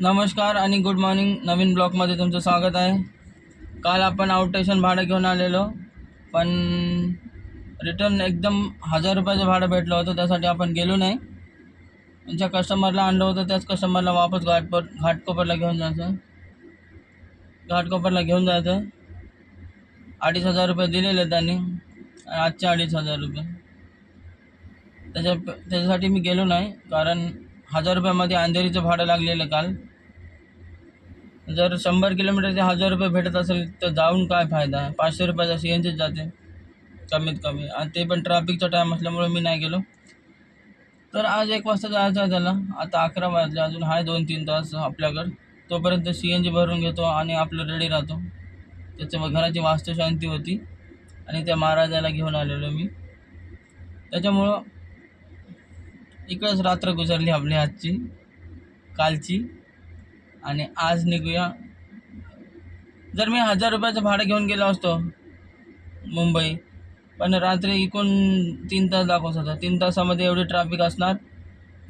नमस्कार आणि good morning. नवीन ब्लॉगमध्ये तुमचं स्वागत आहे. काल आपण आउट स्टेशन भाडं घेऊन आलेलो, पण रिटर्न एकदम 1000 रुपयाचं भाडं भेटलं होतं. त्यासाठी आपण गेलो नाही. ज्या कस्टमरला आणलं होतं त्याच कस्टमरला वापस घाटकोपरला घेऊन जायचं. घाटकोपरला घेऊन जायचं. 2500 रुपये दिलेले त्यांनी आणि आजचे 2500 रुपये. त्याच्यासाठी मी गेलो नाही, कारण 1000 रुपयामध्ये अंधेरीचं भाडं लागलेलं काल. जर 100 किलोमीटरचे 1000 रुपये भेटत असेल तर जाऊन काय फायदा आहे. 500 रुपयाचा CNG जाते कमीत कमी, आणि ते पण ट्रॅफिकचा टाईम असल्यामुळे मी नाही गेलो. तर आज 1 वाजता जायचं आहे त्याला. आता 11 वाजले, अजून आहे 2-3 तास आपल्याकडं. तोपर्यंत CNG भरून घेतो आणि आपलं रेडी राहतो. त्याच्या घराची वास्तुशांती होती आणि त्या महाराजाला घेऊन आलेलो मी. त्याच्यामुळं इकडंच रात्र गुजरली आपली आजची, कालची. आणि आज निघूया. जर मी 1000 रुपयाचं भाडं घेऊन गेलो असतो मुंबई, पण रात्री इकून 3 तास दाखवत होता. 3 तासामध्ये एवढी ट्रॅफिक असणार,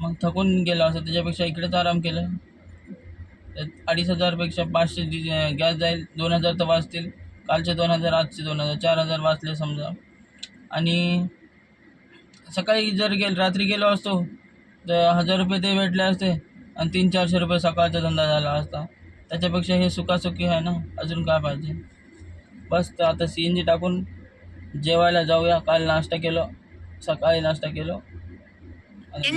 मग थकून गेलो असतो. त्याच्यापेक्षा इकडेच आराम केलं. 2500पेक्षा 500 गॅस जाईल, 2000 तर वाचतील. कालचे 2000, आजचे 2000, 4000 वाचले समजा. आणि सकाळी जर रात्री गेलो असतो तर 1000 रुपये ते भेटले असते आणि 300-400 रुपये सकाळचा धंदा झाला असता. त्याच्यापेक्षा हे सुखासुखी आहे ना, अजून काय पाहिजे. बस तर आता CNG टाकून जेवायला जाऊया. काल नाश्ता केलो, सकाळी नाश्ता केलो आणि